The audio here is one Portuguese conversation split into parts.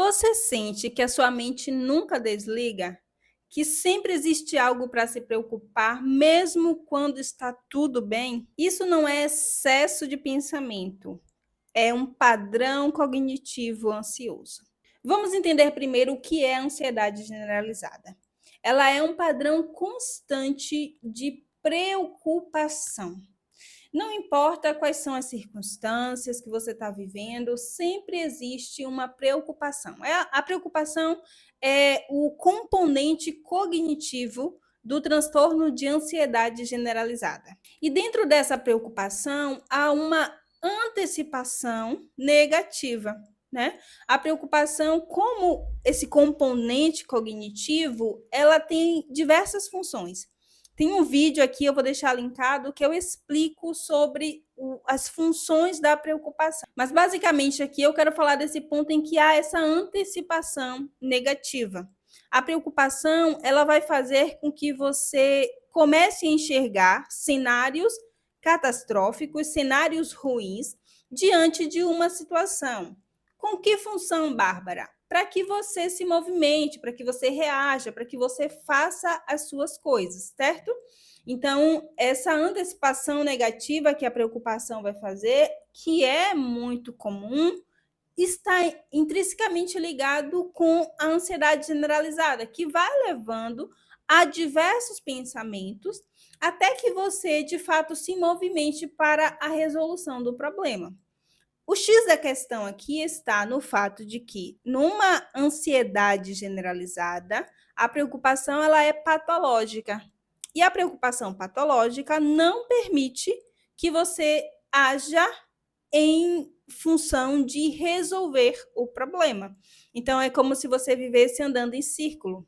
Você sente que a sua mente nunca desliga? Que sempre existe algo para se preocupar, mesmo quando está tudo bem? Isso não é excesso de pensamento, é um padrão cognitivo ansioso. Vamos entender primeiro o que é a ansiedade generalizada. Ela é um padrão constante de preocupação. Não importa quais são as circunstâncias que você está vivendo, sempre existe uma preocupação. A preocupação é o componente cognitivo do transtorno de ansiedade generalizada. E dentro dessa preocupação, há uma antecipação negativa. Né? A preocupação, como esse componente cognitivo, ela tem diversas funções. Tem um vídeo aqui, eu vou deixar linkado, que eu explico sobre as funções da preocupação. Mas, basicamente, aqui eu quero falar desse ponto em que há essa antecipação negativa. A preocupação, ela vai fazer com que você comece a enxergar cenários catastróficos, cenários ruins, diante de uma situação. Com que função, Bárbara? Para que você se movimente, para que você reaja, para que você faça as suas coisas, certo? Então, essa antecipação negativa que a preocupação vai fazer, que é muito comum, está intrinsecamente ligado com a ansiedade generalizada, que vai levando a diversos pensamentos até que você, de fato, se movimente para a resolução do problema. O X da questão aqui está no fato de que, numa ansiedade generalizada, a preocupação ela é patológica. E a preocupação patológica não permite que você haja em função de resolver o problema. Então, é como se você vivesse andando em círculo.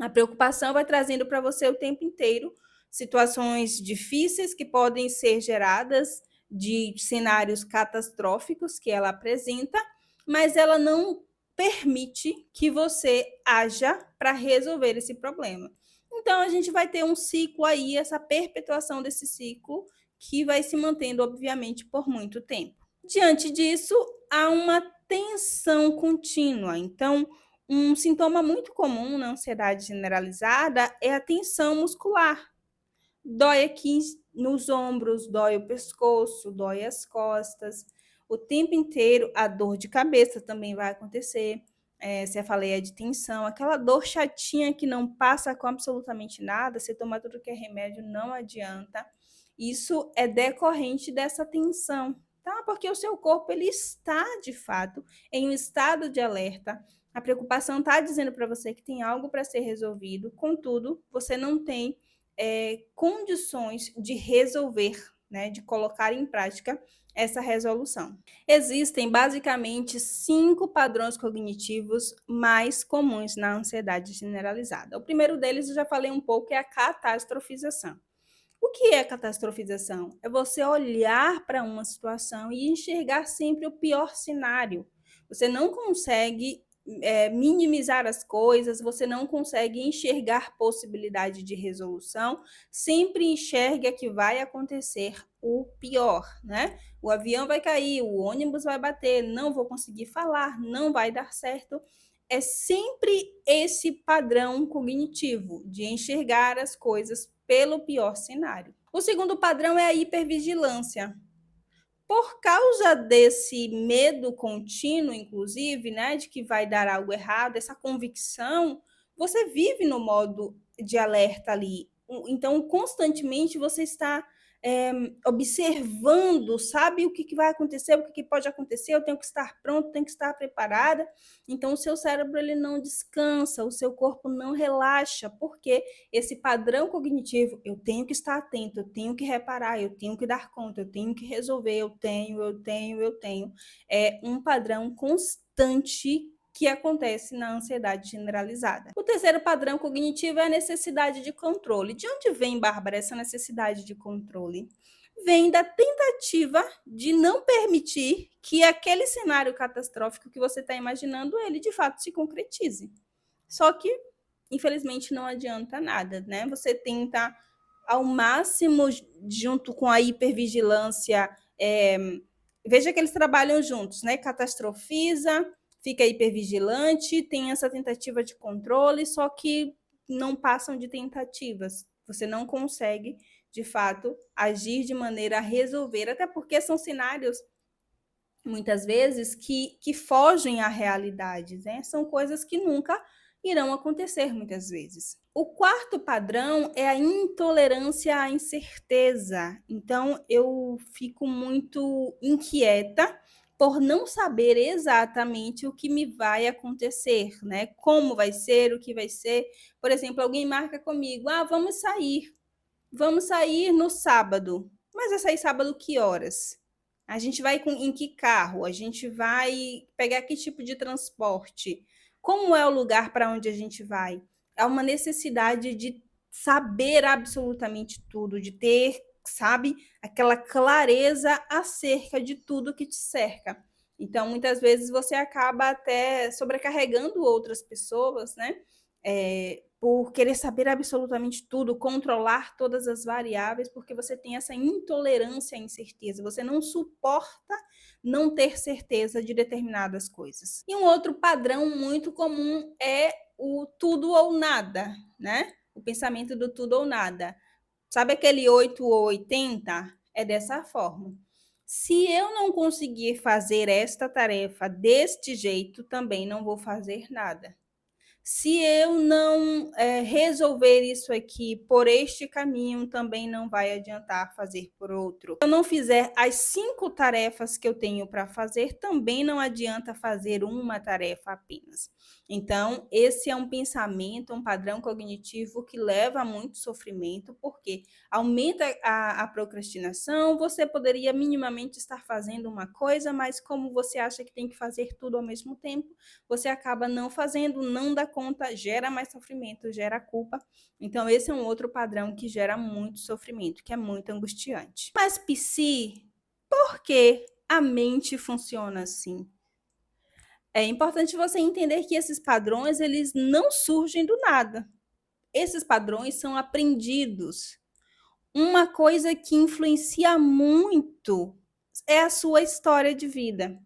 A preocupação vai trazendo para você o tempo inteiro situações difíceis que podem ser geradas de cenários catastróficos que ela apresenta, mas ela não permite que você haja para resolver esse problema. Então, a gente vai ter um ciclo aí, essa perpetuação desse ciclo, que vai se mantendo, obviamente, por muito tempo. Diante disso, há uma tensão contínua. Então, um sintoma muito comum na ansiedade generalizada é a tensão muscular. Dói aqui nos ombros, dói o pescoço, dói as costas. O tempo inteiro, a dor de cabeça também vai acontecer. Cefaleia de tensão, aquela dor chatinha que não passa com absolutamente nada, você toma tudo que é remédio, não adianta. Isso é decorrente dessa tensão, tá? Porque o seu corpo ele está, de fato, em um estado de alerta. A preocupação está dizendo para você que tem algo para ser resolvido, contudo, você não tem condições de resolver, né, de colocar em prática essa resolução. Existem basicamente 5 padrões cognitivos mais comuns na ansiedade generalizada. O primeiro deles, eu já falei um pouco, é a catastrofização. O que é catastrofização? É você olhar para uma situação e enxergar sempre o pior cenário. Você não consegue minimizar as coisas, você não consegue enxergar possibilidade de resolução, sempre enxerga que vai acontecer o pior, né? O avião vai cair, o ônibus vai bater, não vou conseguir falar, não vai dar certo. É sempre esse padrão cognitivo de enxergar as coisas pelo pior cenário. O segundo padrão é a hipervigilância. Por causa desse medo contínuo, inclusive, né, de que vai dar algo errado, essa convicção, você vive no modo de alerta ali. Então, constantemente você está observando, sabe o que vai acontecer, o que pode acontecer, eu tenho que estar pronto, tenho que estar preparada. Então, o seu cérebro ele não descansa, o seu corpo não relaxa, porque esse padrão cognitivo, eu tenho que estar atento, eu tenho que reparar, eu tenho que dar conta, eu tenho que resolver, eu tenho, é um padrão constante que acontece na ansiedade generalizada. O terceiro padrão cognitivo é a necessidade de controle. De onde vem, Bárbara, essa necessidade de controle? Vem da tentativa de não permitir que aquele cenário catastrófico que você está imaginando, ele de fato se concretize. Só que, infelizmente, não adianta nada, né? Você tenta ao máximo, junto com a hipervigilância, veja que eles trabalham juntos, né? Catastrofiza, fica hipervigilante, tem essa tentativa de controle, só que não passam de tentativas. Você não consegue, de fato, agir de maneira a resolver, até porque são cenários, muitas vezes, que fogem à realidade, né? São coisas que nunca irão acontecer, muitas vezes. O quarto padrão é a intolerância à incerteza. Então, eu fico muito inquieta por não saber exatamente o que me vai acontecer, né? Como vai ser, o que vai ser. Por exemplo, alguém marca comigo: ah, vamos sair. Vamos sair no sábado. Mas vai sair sábado que horas? A gente vai em que carro? A gente vai pegar que tipo de transporte? Como é o lugar para onde a gente vai? Há uma necessidade de saber absolutamente tudo, de ter, sabe, aquela clareza acerca de tudo que te cerca. Então, muitas vezes você acaba até sobrecarregando outras pessoas, né? Por querer saber absolutamente tudo, controlar todas as variáveis, porque você tem essa intolerância à incerteza, você não suporta não ter certeza de determinadas coisas. E um outro padrão muito comum é o tudo ou nada, né? O pensamento do tudo ou nada. Sabe aquele 8 ou 80? É dessa forma. Se eu não conseguir fazer esta tarefa deste jeito, também não vou fazer nada. Se eu não resolver isso aqui por este caminho, também não vai adiantar fazer por outro. Se eu não fizer as 5 tarefas que eu tenho para fazer, também não adianta fazer uma tarefa apenas. Então, esse é um pensamento, um padrão cognitivo que leva a muito sofrimento, porque aumenta a procrastinação. Você poderia minimamente estar fazendo uma coisa, mas como você acha que tem que fazer tudo ao mesmo tempo, você acaba não fazendo, não dá conta, gera mais sofrimento, gera culpa. Então, esse é um outro padrão que gera muito sofrimento, que é muito angustiante. Mas, psi, por que a mente funciona assim? É importante você entender que esses padrões, eles não surgem do nada. Esses padrões são aprendidos. Uma coisa que influencia muito é a sua história de vida.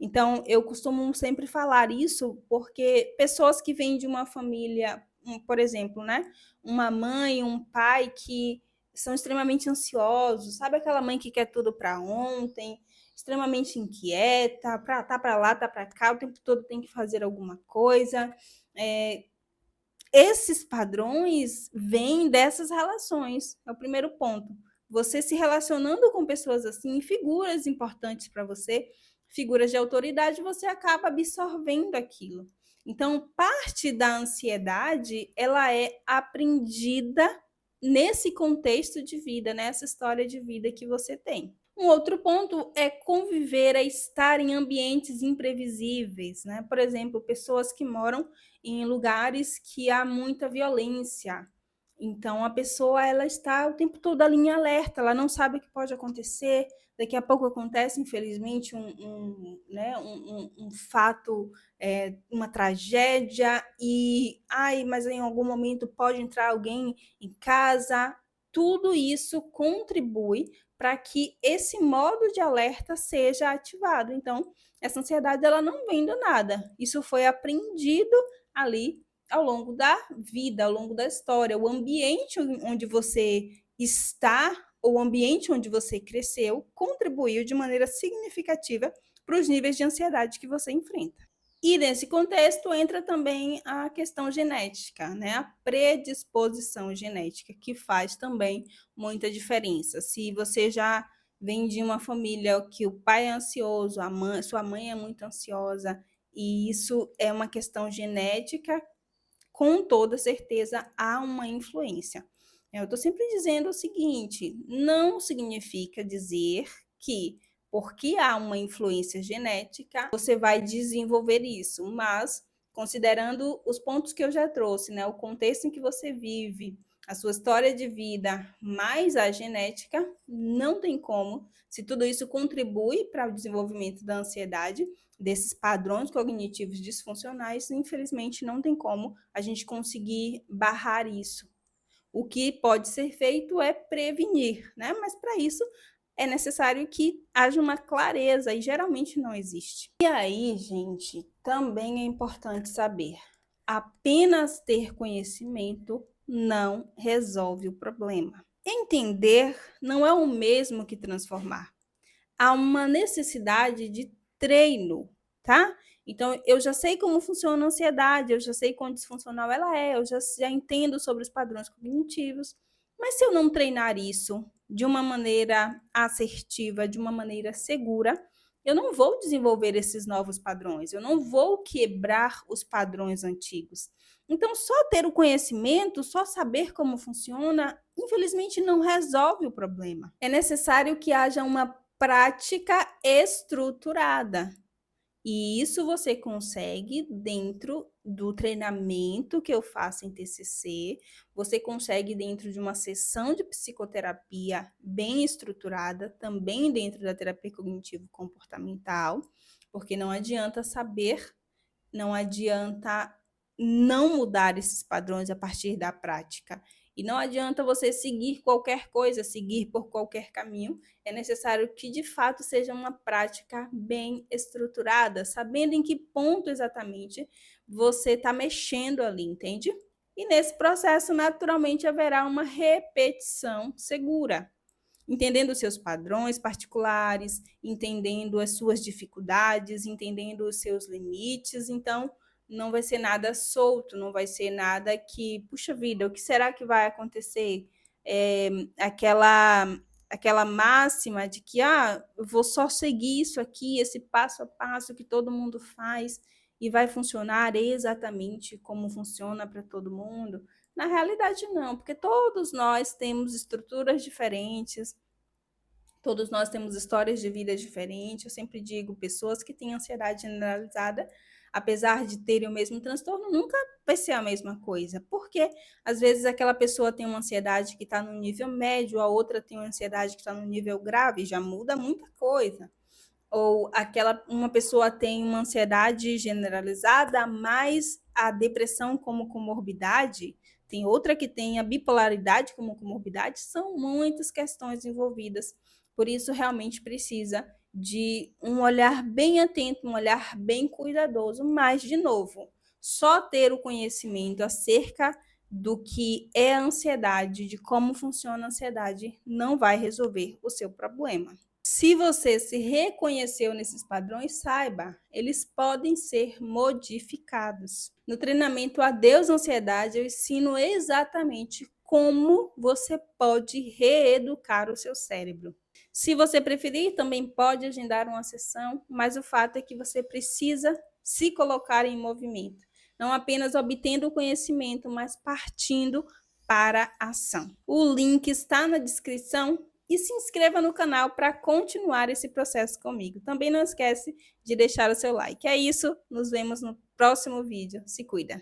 Então, eu costumo sempre falar isso porque pessoas que vêm de uma família, por exemplo, né, uma mãe, um pai que são extremamente ansiosos, sabe aquela mãe que quer tudo para ontem, extremamente inquieta, tá para lá, tá para cá, o tempo todo tem que fazer alguma coisa. Esses padrões vêm dessas relações, é o primeiro ponto. Você se relacionando com pessoas assim, figuras importantes para você, figuras de autoridade, você acaba absorvendo aquilo. Então, parte da ansiedade, ela é aprendida nesse contexto de vida, nessa história de vida que você tem. Um outro ponto é conviver, é estar em ambientes imprevisíveis, né? Por exemplo, pessoas que moram em lugares que há muita violência. Então, a pessoa ela está o tempo todo ali em alerta, ela não sabe o que pode acontecer. Daqui a pouco acontece, infelizmente, um fato, uma tragédia, mas em algum momento pode entrar alguém em casa. Tudo isso contribui para que esse modo de alerta seja ativado. Então, essa ansiedade ela não vem do nada. Isso foi aprendido ali ao longo da vida, ao longo da história. O ambiente onde você está, o ambiente onde você cresceu, contribuiu de maneira significativa para os níveis de ansiedade que você enfrenta. E nesse contexto entra também a questão genética, né? A predisposição genética, que faz também muita diferença. Se você já vem de uma família que o pai é ansioso, sua mãe é muito ansiosa, e isso é uma questão genética, com toda certeza há uma influência. Eu estou sempre dizendo o seguinte: não significa dizer que, porque há uma influência genética, você vai desenvolver isso, mas considerando os pontos que eu já trouxe, né, o contexto em que você vive, a sua história de vida, mais a genética, não tem como. Se tudo isso contribui para o desenvolvimento da ansiedade, desses padrões cognitivos disfuncionais, infelizmente não tem como a gente conseguir barrar isso. O que pode ser feito é prevenir, né? Mas para isso é necessário que haja uma clareza, e geralmente não existe. E aí, gente, também é importante saber, apenas ter conhecimento não resolve o problema. Entender não é o mesmo que transformar. Há uma necessidade de treino, tá? Então, eu já sei como funciona a ansiedade, eu já sei quão disfuncional ela é, eu já entendo sobre os padrões cognitivos, mas se eu não treinar isso de uma maneira assertiva, de uma maneira segura, eu não vou desenvolver esses novos padrões, eu não vou quebrar os padrões antigos. Então, só ter o conhecimento, só saber como funciona, infelizmente não resolve o problema. É necessário que haja uma prática estruturada. E isso você consegue dentro do treinamento que eu faço em TCC, você consegue dentro de uma sessão de psicoterapia bem estruturada, também dentro da terapia cognitivo-comportamental, porque não adianta saber, não adianta não mudar esses padrões a partir da prática. E não adianta você seguir qualquer coisa, seguir por qualquer caminho. É necessário que, de fato, seja uma prática bem estruturada, sabendo em que ponto exatamente você está mexendo ali, entende? E nesse processo, naturalmente, haverá uma repetição segura, entendendo os seus padrões particulares, entendendo as suas dificuldades, entendendo os seus limites. Então, não vai ser nada solto, não vai ser nada que, puxa vida, o que será que vai acontecer? É, aquela máxima de que eu vou só seguir isso aqui, esse passo a passo que todo mundo faz e vai funcionar exatamente como funciona para todo mundo. Na realidade, não, porque todos nós temos estruturas diferentes, todos nós temos histórias de vida diferentes. Eu sempre digo, pessoas que têm ansiedade generalizada, apesar de terem o mesmo transtorno, nunca vai ser a mesma coisa. Porque às vezes aquela pessoa tem uma ansiedade que está no nível médio, a outra tem uma ansiedade que está no nível grave, já muda muita coisa. Ou uma pessoa tem uma ansiedade generalizada, mas a depressão como comorbidade, tem outra que tem a bipolaridade como comorbidade, são muitas questões envolvidas. Por isso, realmente precisa de um olhar bem atento, um olhar bem cuidadoso, mas, de novo, só ter o conhecimento acerca do que é a ansiedade, de como funciona a ansiedade, não vai resolver o seu problema. Se você se reconheceu nesses padrões, saiba, eles podem ser modificados. No treinamento Adeus Ansiedade, eu ensino exatamente como você pode reeducar o seu cérebro. Se você preferir, também pode agendar uma sessão, mas o fato é que você precisa se colocar em movimento, não apenas obtendo o conhecimento, mas partindo para a ação. O link está na descrição e se inscreva no canal para continuar esse processo comigo. Também não esquece de deixar o seu like. É isso, nos vemos no próximo vídeo. Se cuida!